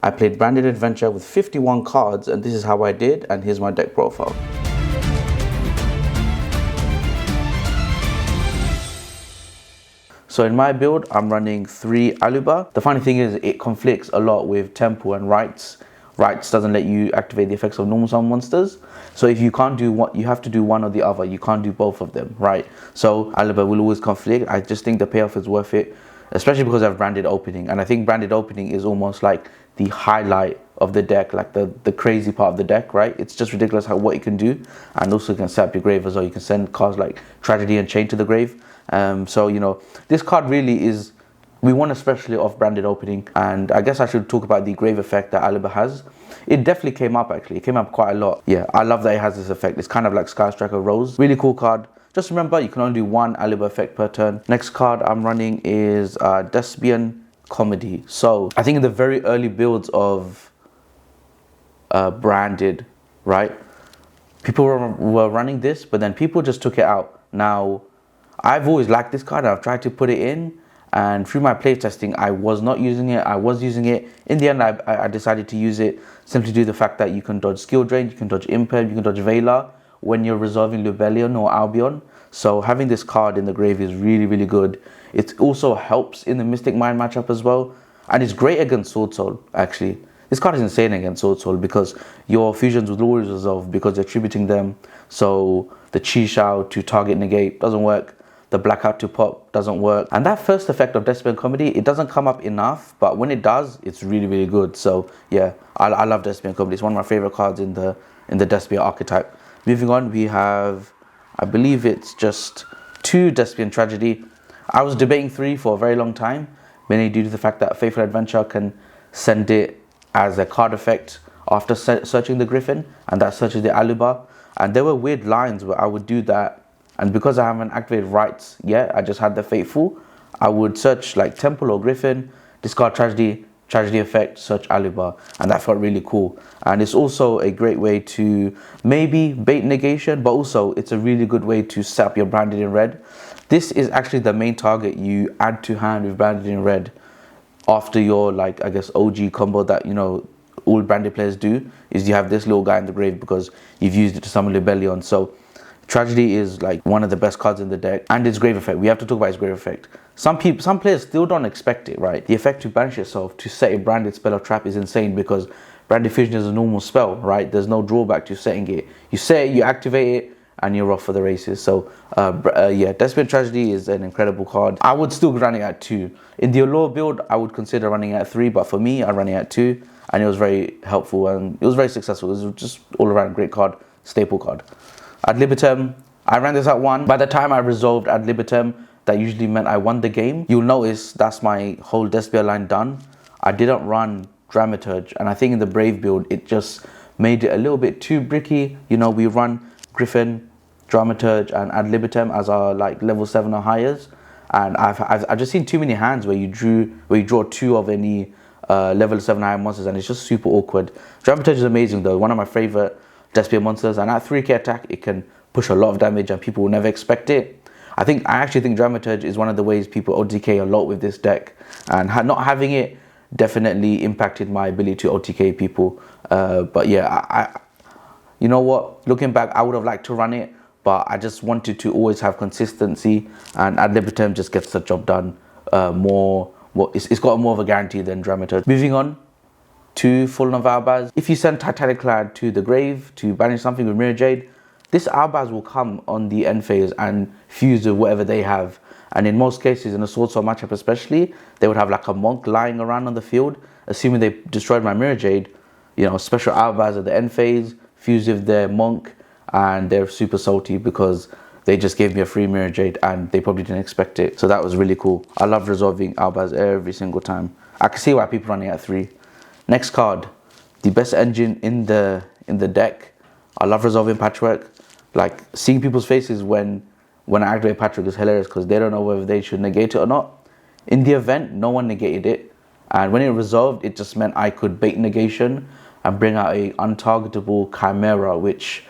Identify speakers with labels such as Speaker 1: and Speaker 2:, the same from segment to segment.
Speaker 1: I played Branded Adventure with 51 cards, and this is how I did, and here's my deck profile. So in my build, I'm running 3 Aluba. The funny thing is, it conflicts a lot with Temple and Rights. Rights doesn't let you activate the effects of normal summon monsters. So if you can't do what, you have to do one or the other. You can't do both of them, right? So Aluba will always conflict. I just think the payoff is worth it, especially because I have Branded Opening. And I think Branded Opening is almost like the highlight of the deck, like the crazy part of the deck, right? It's just ridiculous what you can do. And also you can set up your grave as well. You can send cards like Tragedy and Chain to the grave. So, you know, this card really is, we won especially off Branded Opening. And I guess I should talk about the grave effect that Aluba has. It definitely came up, actually. It came up quite a lot. Yeah, I love that it has this effect. It's kind of like Sky Striker Rose. Really cool card. Just remember, you can only do 1 Aluba effect per turn. Next card I'm running is Despian Comedy. So I think in the very early builds of Branded, right, people were running this, but then people just took it out. Now, I've always liked this card. I've tried to put it in, and through my playtesting, I was not using it. I was using it. In the end, I decided to use it simply due to the fact that you can dodge Skill Drain, you can dodge Impel, you can dodge Veiler when you're resolving Lubellion or Albion. So having this card in the grave is really, really good. It also helps in the Mystic Mind matchup as well. And it's great against Sword Soul, actually. This card is insane against Sword Soul because your fusions will always resolve because you're attributing them. So the Chi Shao to target negate doesn't work. The Blackout to pop doesn't work. And that first effect of Despian Comedy, it doesn't come up enough, but when it does, it's really, really good. So yeah, I love Despian Comedy. It's one of my favorite cards in the Despia archetype. Moving on, we have, I believe it's just 2 Despian Tragedy. I was debating 3 for a very long time, mainly due to the fact that Faithful Adventure can send it as a card effect after searching the Griffin, and that searches the Aluba. And there were weird lines where I would do that, and because I haven't activated Rights yet, I just had the Faithful, I would search like Temple or Griffin, discard Tragedy effect, search Aluba, and that felt really cool. And it's also a great way to maybe bait negation, but also it's a really good way to set up your Branded in red. This is actually the main target you add to hand with Branded in red after your, like, I guess OG combo that, you know, all Branded players do, is you have this little guy in the grave because you've used it to summon Lubellion. So Tragedy is like one of the best cards in the deck, and its grave effect. We have to talk about its grave effect. Some players still don't expect it, right? The effect to banish yourself to set a Branded spell or trap is insane because Branded Fusion is a normal spell, right? There's no drawback to setting it. You set it, you activate it, and you're off for the races. So yeah, Despian Tragedy is an incredible card. I would still be running at 2. In the Allure build, I would consider running at 3, but for me, I'm running at 2, and it was very helpful and it was very successful. It was just all around great card, staple card. Ad Libitum, I ran this at 1. By the time I resolved Ad Libitum, that usually meant I won the game. You'll notice that's my whole Despia line done. I didn't run Dramaturge, and I think in the Brave build, it just made it a little bit too bricky. You know, we run Griffin, Dramaturge, and Ad Libitum as our like level 7 or higher, and I've just seen too many hands where you draw 2 of any level 7 higher monsters, and it's just super awkward. Dramaturge is amazing though, one of my favorite Despia monsters, and at 3k attack it can push a lot of damage and people will never expect it. I actually think Dramaturge is one of the ways people OTK a lot with this deck, and not having it definitely impacted my ability to OTK people. But yeah, you know what, looking back, I would have liked to run it, but I just wanted to always have consistency, and Ad Libitum just gets the job done it's got more of a guarantee than Dramaturge. Moving on to Fallen of Albaz. If you send Titanic Clad to the grave to banish something with Mirror Jade, this Albaz will come on the end phase and fuse with whatever they have. And in most cases, in a Sword Soul matchup especially, they would have like a monk lying around on the field. Assuming they destroyed my Mirror Jade, you know, special Albaz at the end phase, fuse with their monk, and they're super salty because they just gave me a free Mirror Jade and they probably didn't expect it. So that was really cool. I love resolving Albaz every single time. I can see why people running at 3. Next card, the best engine in the deck. I love resolving Patchwork. Like, seeing people's faces when I activate Patchwork is hilarious because they don't know whether they should negate it or not. In the event, no one negated it, and when it resolved, it just meant I could bait negation and bring out a untargetable Chimera, which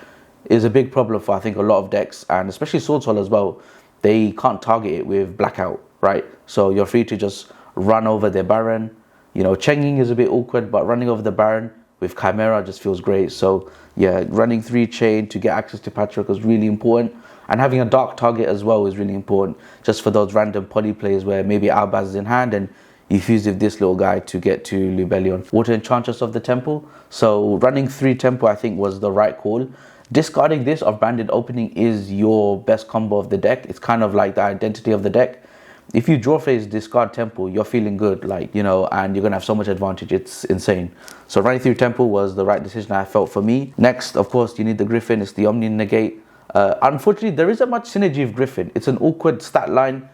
Speaker 1: is a big problem for I think a lot of decks, and especially Sword Soul as well. They can't target it with Blackout, right? So you're free to just run over their Baron, You know, Chenging is a bit awkward, but running over the Baron with Chimera just feels great. So yeah, running 3 chain to get access to Patrick was really important. And having a dark target as well is really important, just for those random poly plays where maybe Albaz is in hand and you fuse with this little guy to get to Lubellion. Water Enchantress of the Temple. So running 3 Temple I think was the right call. Discarding this of Branded Opening is your best combo of the deck. It's kind of like the identity of the deck. If you draw phase, discard Temple, you're feeling good, like, you know, and you're going to have so much advantage. It's insane. So running through Temple was the right decision I felt for me. Next, of course, you need the Griffin. It's the Omni Negate. Unfortunately, there isn't much synergy with Griffin. It's an awkward stat line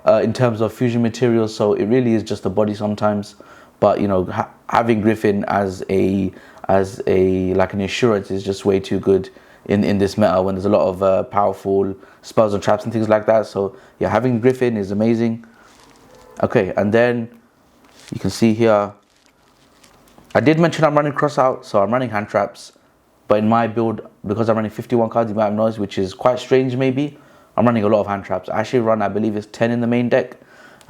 Speaker 1: in terms of fusion materials, so it really is just a body sometimes. But, you know, having Griffin as like an insurance is just way too good in this meta when there's a lot of powerful spells and traps and things like that. So yeah, having Griffin is amazing. Okay, and then you can see here, I did mention I'm running cross out, so I'm running hand traps. But in my build, because I'm running 51 cards, you might have noticed, which is quite strange maybe, I'm running a lot of hand traps. I actually run, I believe it's 10 in the main deck,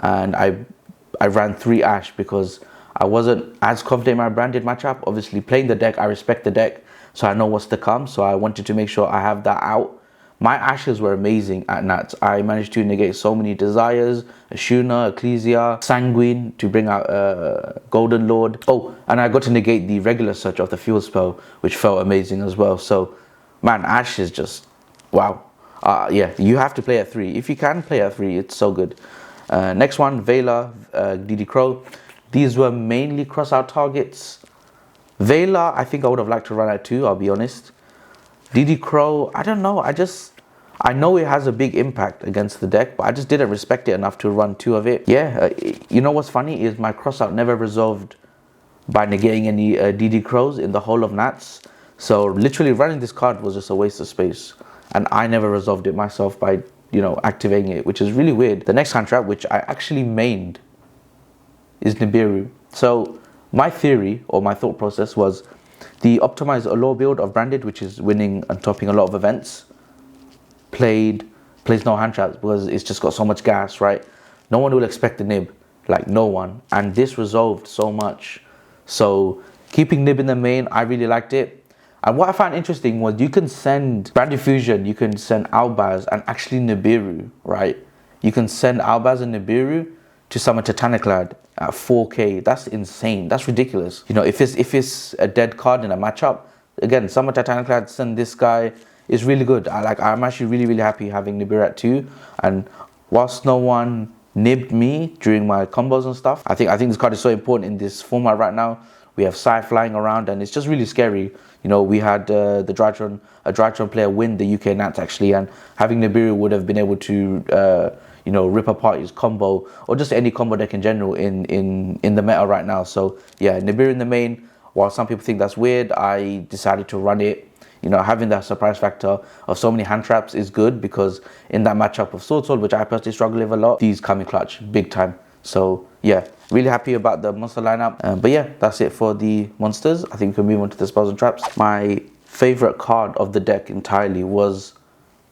Speaker 1: and I ran 3 Ash because I wasn't as confident in my Branded matchup. Obviously playing the deck, I respect the deck, so I know what's to come. So I wanted to make sure I have that out. My Ashes were amazing at Nats. I managed to negate so many Desires, Ashuna, Ecclesia, Sanguine to bring out Golden Lord. Oh, and I got to negate the regular search of the Fuel spell, which felt amazing as well. So, man, Ash is just, wow. Yeah, you have to play at 3. If you can play at 3, it's so good. Next one, Vela, DD Crow. These were mainly cross-out targets. Vela, I think I would have liked to run at 2, I'll be honest. DD Crow, I don't know. I know it has a big impact against the deck, but I just didn't respect it enough to run 2 of it. Yeah, you know what's funny is my cross-out never resolved by negating any DD Crows in the whole of Nats. So literally running this card was just a waste of space. And I never resolved it myself by, you know, activating it, which is really weird. The next hand trap, which I actually mained, is Nibiru. So my theory or my thought process was the optimized Allure build of Branded, which is winning and topping a lot of events, plays no hand traps because it's just got so much gas, right? No one will expect the Nib, like no one. And this resolved so much. So keeping Nib in the main, I really liked it. And what I found interesting was you can send Branded Fusion, you can send Albaz and actually Nibiru, right? You can send Albaz and Nibiru to summon Titaniclad at 4k. That's insane. That's ridiculous. You know, if it's a dead card in a matchup, again, summon Titaniclad, send this guy is really good. I'm actually really happy having Nibiru at 2. And whilst no one nibbed me during my combos and stuff, I think this card is so important in this format right now. We have Psy flying around and it's just really scary. You know, we had a Drytron player win the UK Nats actually, and having Nibiru would have been able to you know, rip apart his combo or just any combo deck in general in the meta right now. So yeah, Nibiru in the main. While some people think that's weird, I decided to run it. You know, having that surprise factor of so many hand traps is good because in that matchup of Sword, which I personally struggle with a lot, these come in clutch big time. So yeah, really happy about the monster lineup. But yeah, that's it for the monsters. I think we can move on to the spells and traps. My favorite card of the deck entirely was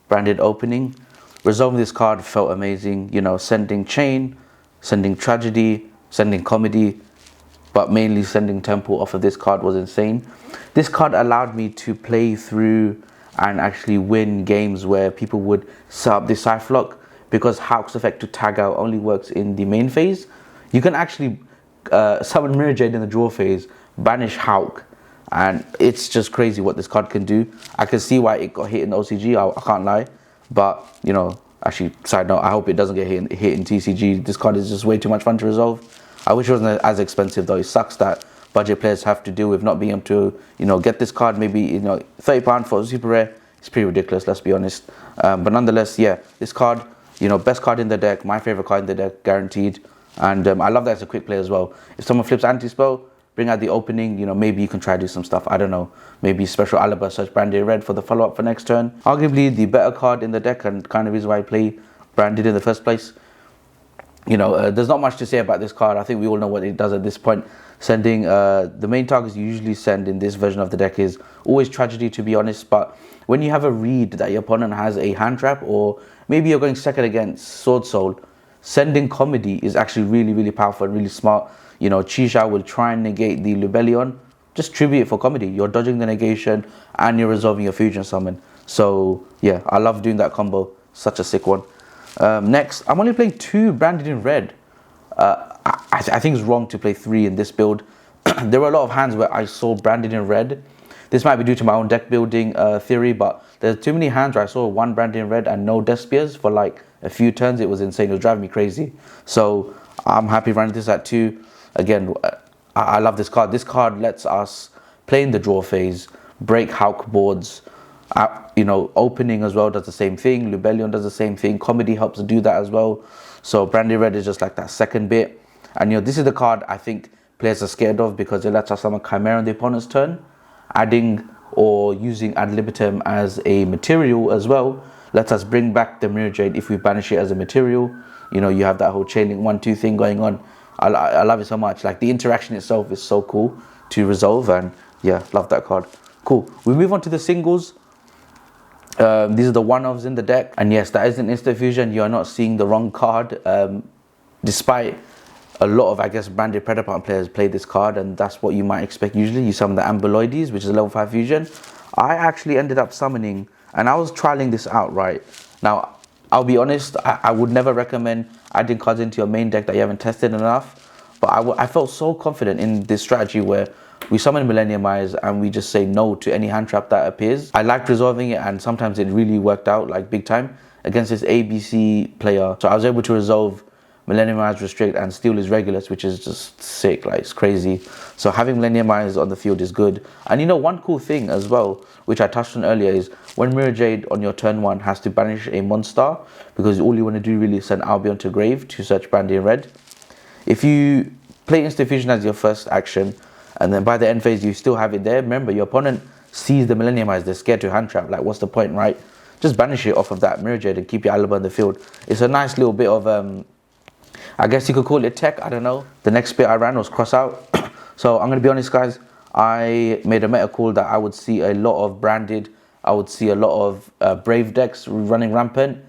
Speaker 1: Branded Opening. Resolving this card felt amazing. You know, sending Chain, sending Tragedy, sending Comedy, but mainly sending Temple off of this card was insane. This card allowed me to play through and actually win games where people would set up this Cyflock, because Hawk's effect to tag out only works in the main phase. You can actually summon Mirror Jade in the draw phase, banish Hawk, and it's just crazy what this card can do. I can see why it got hit in OCG, I can't lie. But, you know, actually, side note, I hope it doesn't get hit in TCG. This card is just way too much fun to resolve. I wish it wasn't as expensive though. It sucks that budget players have to deal with not being able to, you know, get this card. Maybe, you know, £30 for a super rare. It's pretty ridiculous, let's be honest. But nonetheless, yeah, this card, you know, best card in the deck, my favorite card in the deck, guaranteed. And I love that it's a quick play as well. If someone flips anti-spell, bring out the opening, you know, maybe you can try to do some stuff. I don't know. Maybe special Alaba search Branded Red for the follow-up for next turn. Arguably the better card in the deck and kind of reason why I play Branded in the first place. You know, there's not much to say about this card. I think we all know what it does at this point. Sending the main targets you usually send in this version of the deck is always Tragedy, to be honest. But when you have a read that your opponent has a hand trap, or maybe you're going second against Sword Soul, sending Comedy is actually really powerful and really smart. You know, Chisha will try and negate the Lubellion. Just tribute it for comedy. You're dodging the negation and you're resolving your fusion summon. So yeah, I love doing that combo. Such a sick one. Next, I'm only playing 2 branded in red. I think it's wrong to play 3 in this build. There were a lot of hands where I saw branded in red. This might be due to my own deck building theory, but there's too many hands where I saw 1 branded in red and no Despias for like a few turns. It was insane. It was driving me crazy. So I'm happy running this at 2. Again, I love this card. This card lets us play in the draw phase, break Hulk boards. You know, opening as well does the same thing. Lubellion does the same thing. Comedy helps do that as well. So Branded Red is just like that second bit. And you know, this is the card I think players are scared of because it lets us summon Chimera on the opponent's turn. Adding or using Ad Libitum as a material as well lets us bring back the Mirror Jade if we banish it as a material. You know, you have that whole chain link 1-2 thing going on. I love it so much. Like the interaction itself is so cool to resolve, and yeah, love that card. Cool. We move on to the singles. These are the one-offs in the deck, and yes, that is an instant fusion. You are not seeing the wrong card, despite a lot of, I guess, branded Predaplant players play this card, and that's what you might expect. Usually you summon the Ambuloides, which is a level 5 fusion. I actually ended up summoning, and I was trialing this out, right? Now, I'll be honest, I would never recommend adding cards into your main deck that you haven't tested enough, but I felt so confident in this strategy where we summon Millennium Eyes and we just say no to any hand trap that appears. I liked resolving it, and sometimes it really worked out like big time against this ABC player. So I was able to resolve Millennium Eyes Restrict and steal his Regulus, which is just sick, like it's crazy. So having Millennium Eyes on the field is good. And you know, one cool thing as well, which I touched on earlier, is when Mirror Jade on your turn 1 has to banish a monster, because all you want to do really is send Albion to grave to search Branded in red. If you play Instant Fusion as your first action, and then by the end phase you still have it there, remember your opponent sees the Millennium Eyes, they're scared to hand trap. Like, what's the point, right? Just banish it off of that Mirror Jade and keep your Alibi in the field. It's a nice little bit of I guess you could call it tech, I don't know. The next bit I ran was cross out. So I'm going to be honest, guys, I made a meta call that I would see a lot of branded, I would see a lot of brave decks running rampant.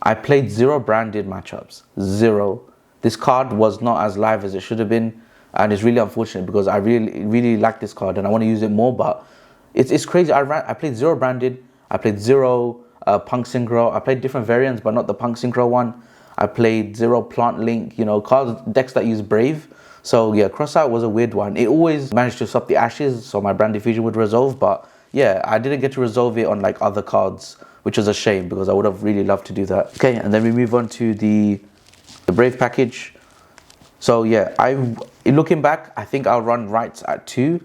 Speaker 1: I played 0 branded matchups, 0. This card was not as live as it should have been, and it's really unfortunate because I really like this card and I want to use it more, but it's crazy. I played 0 branded, I played 0 Punk Synchro, I played different variants but not the Punk Synchro one. I played 0 Plant Link, you know, cards, decks that use Brave. So yeah, Crossout was a weird one. It always managed to stop the Ashes, so my Branded Fusion would resolve. But yeah, I didn't get to resolve it on like other cards, which was a shame because I would have really loved to do that. Okay, and then we move on to the Brave package. So yeah, looking back, I think I'll run Rights at 2.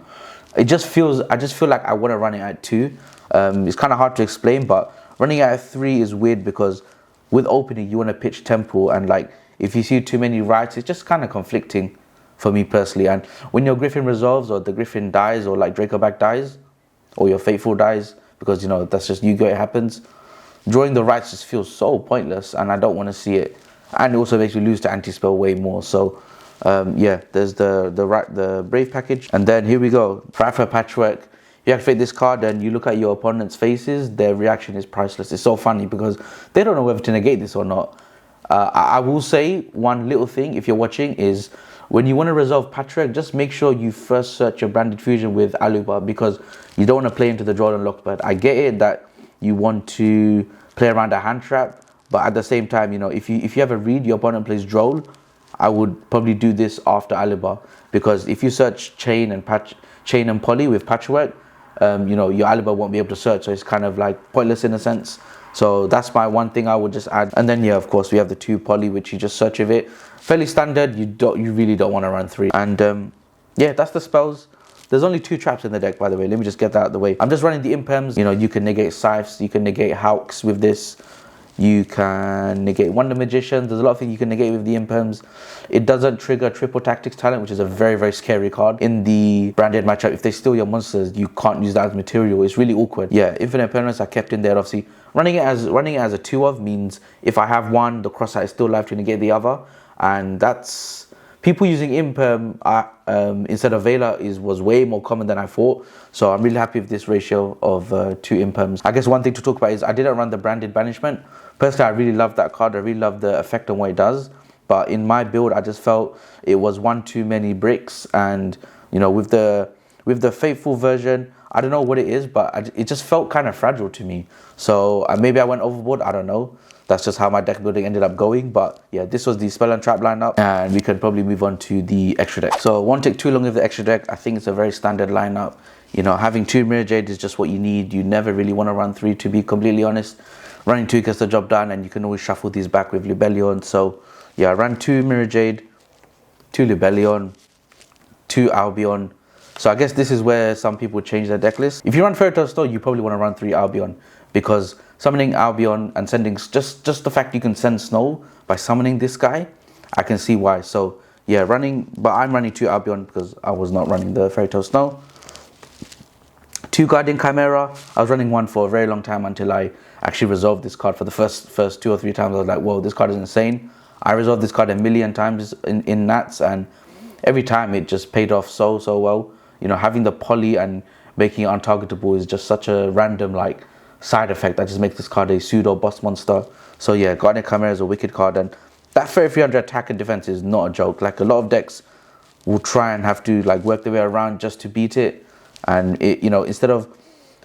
Speaker 1: I just feel like I want to run it at 2. It's kind of hard to explain, but running it at 3 is weird because with opening, you want to pitch Temple, and like if you see too many Rights, it's just kind of conflicting for me personally. And when your Griffin resolves, or the Griffin dies, or like Dracoback dies, or your Faithful dies, because you know that's just Yu-Gi-Oh! It happens. Drawing the Rights just feels so pointless, and I don't want to see it. And it also makes you lose to anti-spell way more. So yeah, there's the Brave package, and then here we go. Frapha Patchwork. You activate this card and you look at your opponent's faces, their reaction is priceless. It's so funny because they don't know whether to negate this or not. I will say one little thing if you're watching is when you want to resolve Patchwork, just make sure you first search your Branded Fusion with Aluba, because you don't want to play into the draw and lock pad. I get it that you want to play around a hand trap, but at the same time, you know, if you have a read, your opponent plays Droll, I would probably do this after Aluba, because if you search Chain and Poly with Patchwork, you know, your Alibi won't be able to search, so it's kind of like pointless in a sense. So that's my one thing I would just add. And then yeah, of course we have the 2 Poly, which you just search with it. Fairly standard. You really don't want to run 3. And yeah, that's the spells. There's only 2 traps in the deck, by the way. Let me just get that out of the way. I'm just running the Imperms. You know, you can negate Scythes, you can negate Hawks with this. You can negate Wonder Magicians. There's a lot of things you can negate with the Imperms. It doesn't trigger Triple Tactics Talent, which is a very, very scary card. In the branded matchup, if they steal your monsters, you can't use that as material. It's really awkward. Yeah, Infinite Permanence are kept in there. Obviously, running it as a 2-of means if I have one, the cross-site is still alive to negate the other. And that's... People using Imperm instead of Vela was way more common than I thought. So I'm really happy with this ratio of 2 Imperms. I guess one thing to talk about is I didn't run the Branded Banishment. Personally, I really love that card. I really love the effect on what it does. but in my build I just felt it was one too many bricks. And you know, with the faithful version, I don't know what it is, but it just felt kind of fragile to me. So maybe I went overboard, I don't know. That's just how my deck building ended up going. But yeah, this was the spell and trap lineup, and we can probably move on to the extra deck. So won't take too long with the extra deck. I think it's a very standard lineup. You know, having 2 Mirror Jade is just what you need. You never really want to run 3, to be completely honest. Running 2 gets the job done, and you can always shuffle these back with Libellion. So yeah, I ran 2 Mirror Jade, 2 Libellion, 2 Albion. So I guess this is where some people change their deck list. If you run Fairy Tale Snow, you probably want to run 3 Albion, because summoning Albion and sending just the fact you can send Snow by summoning this guy, I can see why. So yeah, but I'm running 2 Albion because I was not running the Fairy Tale Snow. 2 Guardian Chimera. I was running 1 for a very long time until I actually resolved this card. For the first 2 or 3 times I was like, whoa, this card is insane. I resolved this card a million times in Nats, and every time it just paid off so well. You know, having the poly and making it untargetable is just such a random like side effect that just makes this card a pseudo boss monster. So yeah, Guardian Chimera is a wicked card, and that 3300 attack and defense is not a joke. Like, a lot of decks will try and have to like work their way around just to beat it, and it, you know, instead of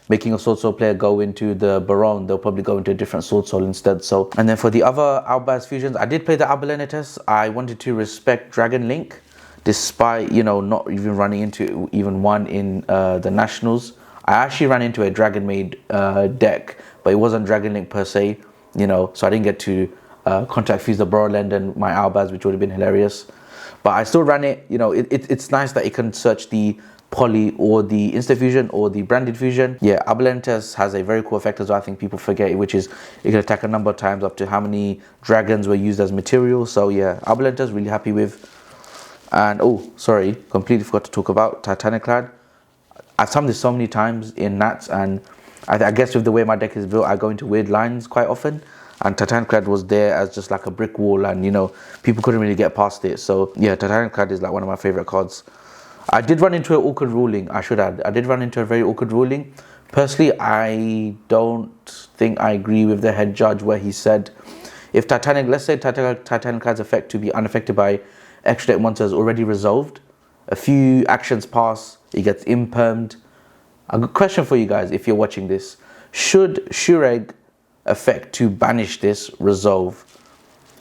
Speaker 1: making a Sword Soul player go into the Baron, they'll probably go into a different Sword Soul instead. So, and then for the other Albaz fusions, I did play the Albalenetes. I wanted to respect Dragon Link, despite, you know, not even running into even one in the Nationals. I actually ran into a Dragon Maid deck, but it wasn't Dragon Link per se, you know, so I didn't get to contact fuse the Borderland and my Albaz, which would have been hilarious. But I still ran it. You know, it's nice that it can search the Poly or the Insta Fusion or the Branded Fusion. Yeah, Albalenetes has a very cool effect as well. I think people forget it, which is it can attack a number of times up to how many dragons were used as material. So yeah, Albalenetes really happy with. And oh, sorry, completely forgot to talk about Titaniclad. I've summoned this so many times in Nats, and I guess with the way my deck is built, I go into weird lines quite often. And Titaniclad was there as just like a brick wall, and you know, people couldn't really get past it. So yeah, Titaniclad is like one of my favorite cards. I did run into an awkward ruling, I should add. I did run into a very awkward ruling. Personally, I don't think I agree with the head judge where he said, if let's say Titaniclad's effect to be unaffected by extra deck monsters already resolved, a few actions pass, it gets impermed. A good question for you guys if you're watching this. Should Shureg effect to banish this resolve?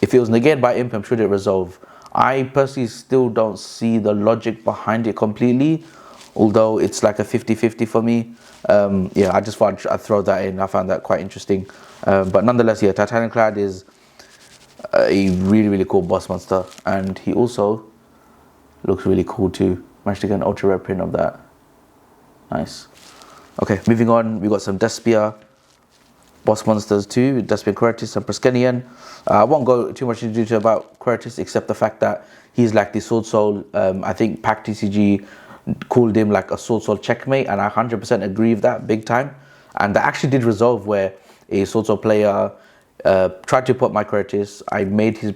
Speaker 1: If it was negated by imperm, should it resolve? I personally still don't see the logic behind it completely, although it's like a 50-50 for me. Yeah, I just thought I'd throw that in. I found that quite interesting. But nonetheless, yeah, Titaniclad is a really cool boss monster, and he also looks really cool too. Managed to get an ultra rare print of that. Nice. Okay, moving on, we got some Despia boss monsters too, Despia, Quertus and Proskenion. I won't go too much into detail about Quertus, except the fact that he's like the Sword Soul. I think Pack TCG called him like a Sword Soul checkmate, and I 100% agree with that big time. And that actually did resolve where a Sword Soul player tried to put my Quertus. I made his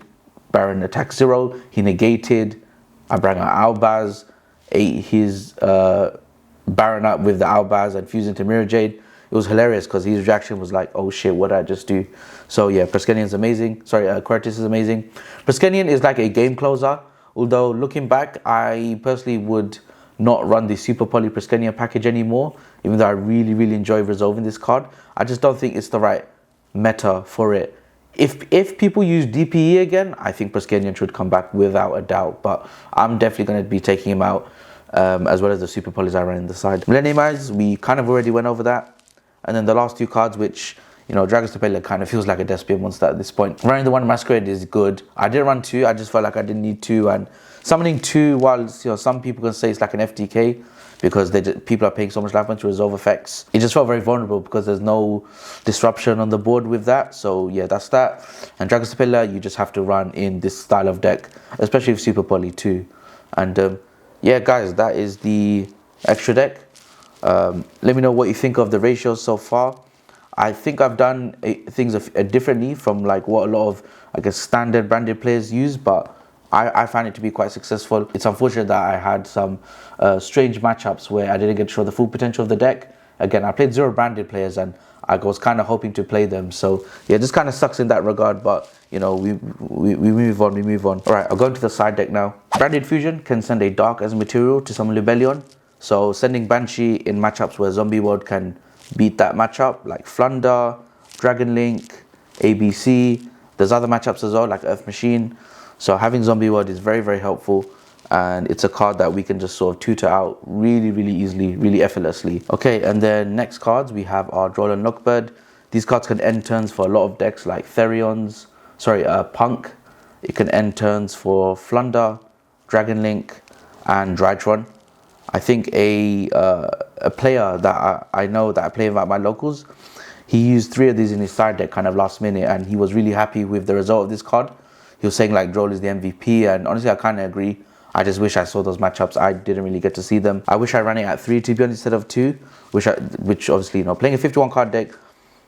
Speaker 1: Baron attack 0, he negated, I brought out Albaz, ate his Baron up with the Albaz and fused into Mirror Jade. It was hilarious because his reaction was like, oh shit, what did I just do? So yeah, Proskenion's amazing. Sorry, Quertus is amazing. Proskenion is like a game closer, although looking back, I personally would not run the Super Poly Proskenion package anymore, even though I really enjoy resolving this card. I just don't think it's the right meta for it. If people use DPE again, I think Proskenion should come back without a doubt, but I'm definitely going to be taking him out, as well as the Super Polys I ran in the side. Millennium Eyes, we kind of already went over that. And then the last 2 cards, which, you know, Dragon's Stapler kind of feels like a Despia monster at this point. Running the 1 Masquerade is good. I didn't run 2, I just felt like I didn't need 2. And summoning 2, while, you know, some people can say it's like an FTK, because people are paying so much life points to resolve effects. It just felt very vulnerable because there's no disruption on the board with that. So yeah, that's that. And Dragon's Stapler, you just have to run in this style of deck, especially with Super Poly too. And yeah, guys, that is the extra deck. Let me know what you think of the ratios so far. I think I've done things differently from like what a lot of, I guess, standard branded players use, but I find it to be quite successful. It's unfortunate that I had some strange matchups where I didn't get to show the full potential of the deck. Again, I played 0 branded players, and I was kind of hoping to play them. So yeah, just kind of sucks in that regard, but you know, we move on, we move on. All right, I'll go into the side deck now. Branded Fusion can send a Dark as material to summon Libellion. So sending Banshee in matchups where Zombie World can beat that matchup, like Flunder, Dragon Link, ABC. There's other matchups as well, like Earth Machine. So having Zombie World is very, very helpful. And it's a card that we can just sort of tutor out really, really easily, really effortlessly. Okay, and then next cards, we have our Droll and Lockbird. These cards can end turns for a lot of decks like Punk. It can end turns for Flunder, Dragon Link, and Drytron. I think a player that I know that I play with at my locals, he used 3 of these in his side deck kind of last minute, and he was really happy with the result of this card. He was saying like Droll is the MVP, and honestly I kind of agree. I just wish I saw those matchups. I didn't really get to see them. I wish I ran it at 3 to be honest instead of 2, which obviously, you know, playing a 51 card deck,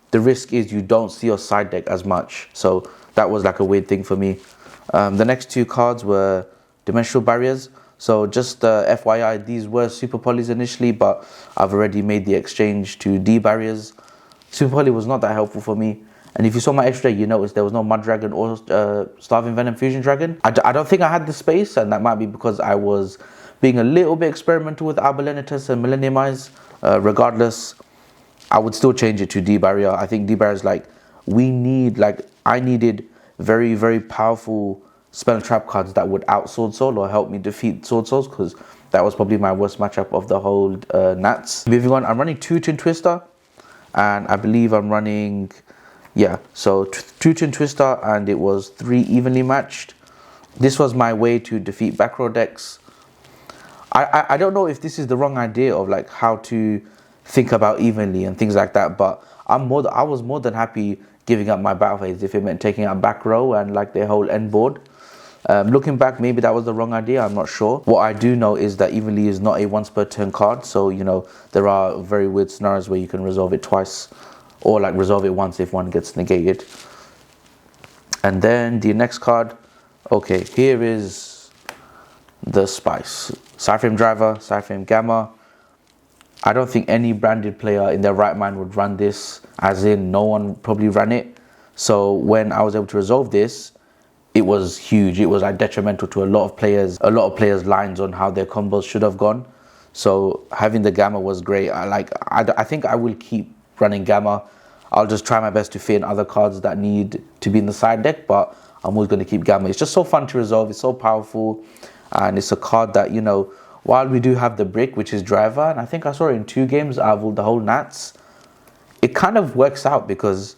Speaker 1: the risk is you don't see your side deck as much. So that was like a weird thing for me. The next 2 cards were Dimensional Barriers. So just FYI, these were Super Polys initially, but I've already made the exchange to D Barriers. Super Poly was not that helpful for me. And if you saw my extra, you noticed there was no Mud Dragon or Starving Venom Fusion Dragon. I don't think I had the space, and that might be because I was being a little bit experimental with Arbalenetus and Millenniumize. Regardless, I would still change it to D Barrier. I think D Barrier is like, I needed very, very powerful spell trap cards that would out Sword Soul or help me defeat Sword Souls, because that was probably my worst matchup of the whole Nats. Moving on, I'm running 2 Twin Twister, and I believe I'm running... Yeah, so 2 Twin Twister, and it was 3 evenly matched. This was my way to defeat back row decks. I don't know if this is the wrong idea of like how to think about evenly and things like that, but I was more than happy giving up my battle phase if it meant taking out back row and like their whole end board. Looking back, maybe that was the wrong idea, I'm not sure. What I do know is that evenly is not a once per turn card, so you know, there are very weird scenarios where you can resolve it twice, or like resolve it once if one gets negated. And then the next card, okay, here is the spice. Cyframe Driver, Cyframe Gamma. I don't think any branded player in their right mind would run this, as in no one probably ran it. So when I was able to resolve this, it was huge. It was like detrimental to a lot of players' lines on how their combos should have gone. So having the Gamma was great. I think I will keep running Gamma. I'll just try my best to fit in other cards that need to be in the side deck, but I'm always going to keep Gamma. It's just so fun to resolve. It's so powerful, and it's a card that, you know, while we do have the brick, which is Driver, and I think I saw it in 2 games out of the whole Nats, it kind of works out because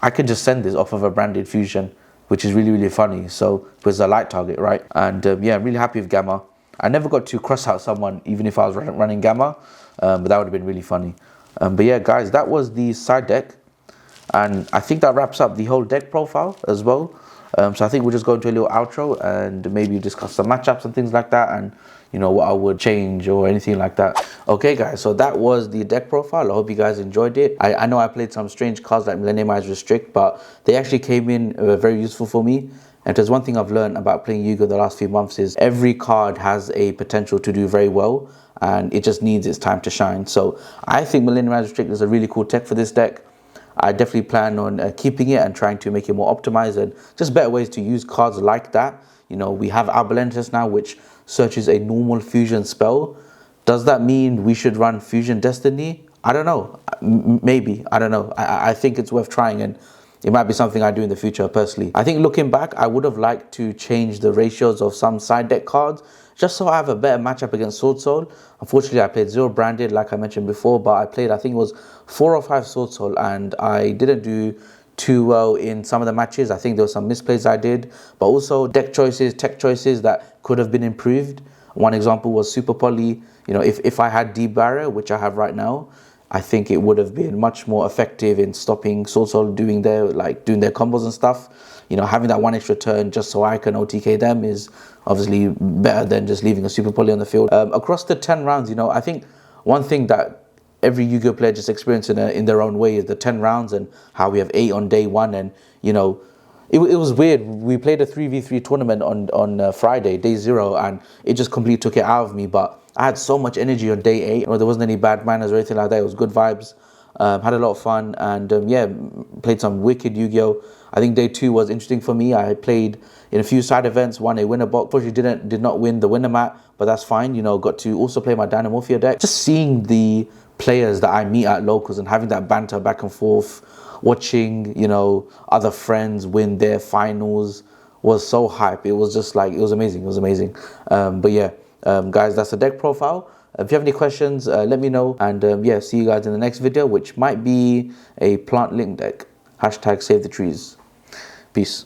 Speaker 1: I can just send this off of a Branded Fusion, which is really, really funny. So it was a light target, right? And yeah, I'm really happy with Gamma. I never got to cross out someone even if I was running Gamma, but that would have been really funny. But yeah, guys, that was the side deck. And I think that wraps up the whole deck profile as well. So I think we'll just go into a little outro and maybe discuss some matchups and things like that, and you know, what I would change or anything like that. Okay guys, so that was the deck profile. I hope you guys enjoyed it. I know I played some strange cards like Millenniumize Restrict, but they actually came in very useful for me. And there's one thing I've learned about playing Yu-Gi-Oh! The last few months is every card has a potential to do very well, and it just needs its time to shine. So I think Millenniumize Restrict is a really cool tech for this deck. I definitely plan on keeping it and trying to make it more optimized and just better ways to use cards like that. You know, we have Arbalenetus now, which searches a normal fusion spell. Does that mean we should run Fusion Destiny? I don't know. Maybe. I don't know. I think it's worth trying, and it might be something I do in the future personally. I think looking back, I would have liked to change the ratios of some side deck cards just so I have a better matchup against Sword Soul. Unfortunately, I played 0 Branded like I mentioned before, but I played, I think it was 4 or 5 Sword Soul, and I didn't do too well in some of the matches. I think there were some misplays I did, but also deck choices, tech choices that could have been improved. One example was Super Poly. You know, if I had D Barrier, which I have right now, I think it would have been much more effective in stopping Sword Soul doing their combos and stuff. You know, having that 1 extra turn just so I can OTK them is obviously better than just leaving a Super Poly on the field. Across the 10 rounds, you know, I think one thing that every Yu-Gi-Oh! Player just experienced in their own way is the 10 rounds and how we have 8 on day 1. And, you know, it was weird. We played a 3v3 tournament on Friday, day 0, and it just completely took it out of me. But I had so much energy on day 8. You know, there wasn't any bad manners or anything like that. It was good vibes. Had a lot of fun, and yeah, played some wicked Yu-Gi-Oh! I think day 2 was interesting for me. I played in a few side events, won a winner box. Unfortunately, did not win the winner mat, but that's fine. You know, got to also play my Dynamorphia deck. Just seeing the players that I meet at locals and having that banter back and forth, watching, you know, other friends win their finals was so hype. It was just like, it was amazing. It was amazing. But yeah, guys, that's the deck profile. If you have any questions, let me know. And yeah, see you guys in the next video, which might be a plant link deck. #SaveTheTrees. Peace.